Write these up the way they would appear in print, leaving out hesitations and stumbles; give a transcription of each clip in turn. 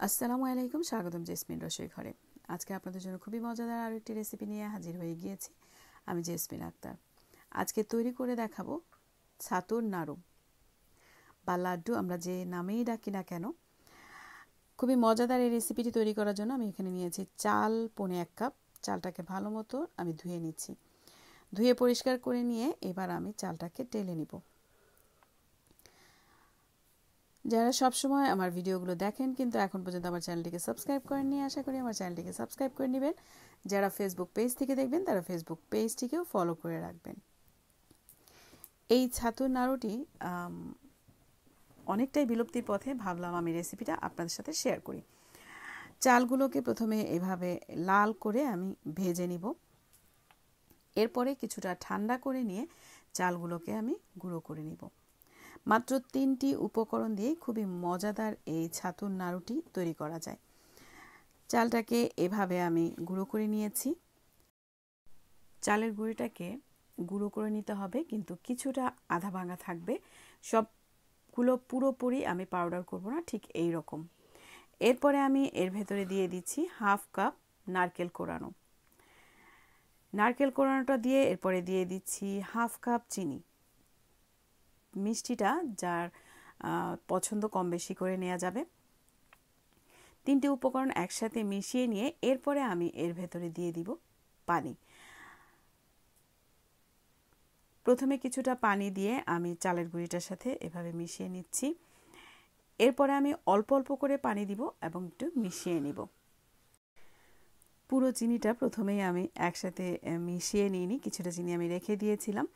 আসসালামু আলাইকুম, স্বাগতম জেসমিন রসোই ঘরে। আজকে আপনাদের জন্য খুবই মজাদার আরও একটি রেসিপি নিয়ে হাজির হয়ে গিয়েছি। আমি জেসমিন আক্তার। আজকে তৈরি করে দেখাবো ছাতুর নাড়ু বা লাড্ডু, আমরা যে নামেই ডাকি না কেন। খুবই মজাদার এই রেসিপিটি তৈরি করার জন্য আমি এখানে নিয়েছি চাল 1.5 কাপ। চালটাকে ভালো মতো আমি ধুয়ে নিচ্ছি। ধুয়ে পরিষ্কার করে নিয়ে এবার আমি চালটাকে টেলে নিব। যারা সবসময় আমার ভিডিওগুলো দেখেন কিন্তু এখন পর্যন্ত আমার চ্যানেলটিকে সাবস্ক্রাইব করেননি, আশা করি আমার চ্যানেলটিকে সাবস্ক্রাইব করে নেবেন। যারা ফেসবুক পেজ থেকে দেখবেন তারা ফেসবুক পেজটিকেও ফলো করে রাখবেন। এই ছাতুর নাড়ুটি অনেকটাই বিলুপ্তির পথে, ভাবলাম আমি রেসিপিটা আপনাদের সাথে শেয়ার করি। চালগুলোকে প্রথমে এভাবে লাল করে আমি ভেজে নিব। এরপরে কিছুটা ঠান্ডা করে নিয়ে চালগুলোকে আমি গুঁড়ো করে নিব। মাত্র 3টি উপকরণ দিয়ে খুবই মজাদার এই ছাতুর নাড়ুটি তৈরি করা যায়। চালটাকে এভাবে আমি গুঁড়ো করে নিয়েছি। চালের গুঁড়িটাকে গুঁড়ো করে নিতে হবে, কিন্তু কিছুটা আধা ভাঙা থাকবে। সবগুলো পুরোপুরি আমি পাউডার করব না, ঠিক এই রকম। এরপরে আমি এর ভেতরে দিয়ে দিচ্ছি 1/2 কাপ নারকেল কোড়ানো। নারকেল কোড়ানোটা দিয়ে এরপরে দিয়ে দিচ্ছি 1/2 কাপ চিনি। মিষ্টিটা যার পছন্দ কম বেশি করে নেওয়া যাবে। 3টি উপকরণ একসাথে মিশিয়ে নিয়ে এরপরে আমি এর ভেতরে দিয়ে দিব পানি। প্রথমে কিছুটা পানি দিয়ে আমি চালের গুঁড়িটার সাথে এভাবে মিশিয়ে নিচ্ছি। এরপরে আমি অল্প অল্প করে পানি দিব এবং একটু মিশিয়ে নিব। পুরো চিনিটা প্রথমেই আমি একসাথে মিশিয়ে নিইনি, কিছুটা চিনি আমি রেখে দিয়েছিলাম।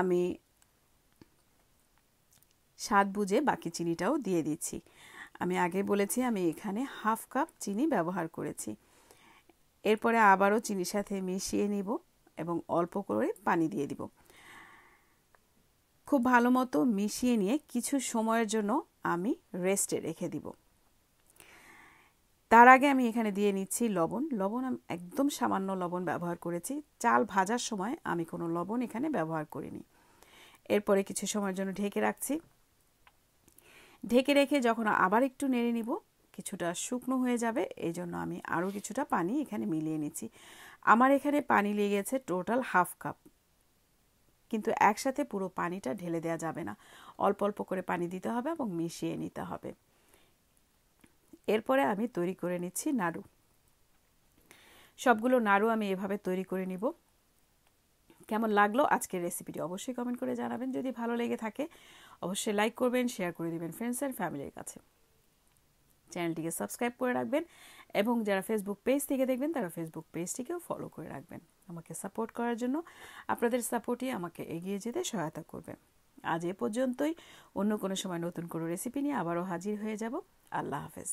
আমি স্বাদ বুঝে বাকি চিনিটাও দিয়ে দিচ্ছি। আমি আগে বলেছি আমি এখানে 1/2 কাপ চিনি ব্যবহার করেছি। এরপরে আবারও চিনির সাথে মিশিয়ে নিব এবং অল্প করে পানি দিয়ে দিব। খুব ভালো মতো মিশিয়ে নিয়ে কিছু সময়ের জন্য আমি রেস্টে রেখে দিব। তার আগে আমি এখানে দিয়ে নিচ্ছি লবণ। আমি একদম সামান্য লবণ ব্যবহার করেছি। চাল ভাজার সময় আমি কোনো লবণ এখানে ব্যবহার করিনি। এরপরে কিছু সময়ের জন্য ঢেকে রাখছি। ঢেকে রেখে যখন আবার একটু নেড়ে নিব, কিছুটা শুকনো হয়ে যাবে, এই জন্য আমি আরও কিছুটা পানি এখানে মিলিয়ে নিচ্ছি। আমার এখানে পানি লেগেছে টোটাল 1/2 কাপ, কিন্তু একসাথে পুরো পানিটা ঢেলে দেওয়া যাবে না, অল্প অল্প করে পানি দিতে হবে এবং মিশিয়ে নিতে হবে। এরপরে আমি তৈরি করে নিচ্ছি নাড়ু। সবগুলো নাড়ু আমি এভাবে তৈরি করে নিব। কেমন লাগলো আজকের রেসিপিটি অবশ্যই কমেন্ট করে জানাবেন। যদি ভালো লেগে থাকে অবশ্যই লাইক করবেন, শেয়ার করে দিবেন ফ্রেন্ডস অ্যান্ড ফ্যামিলির কাছে। চ্যানেলটিকে সাবস্ক্রাইব করে রাখবেন এবং যারা ফেসবুক পেজ থেকে দেখবেন তারা ফেসবুক পেজটিকেও ফলো করে রাখবেন। আমাকে সাপোর্ট করার জন্য আপনাদের সাপোর্টই আমাকে এগিয়ে যেতে সহায়তা করবে। আজ এ পর্যন্তই। অন্য কোনো সময় নতুন কোনো রেসিপি নিয়ে আবারও হাজির হয়ে যাব। আল্লাহ হাফেজ।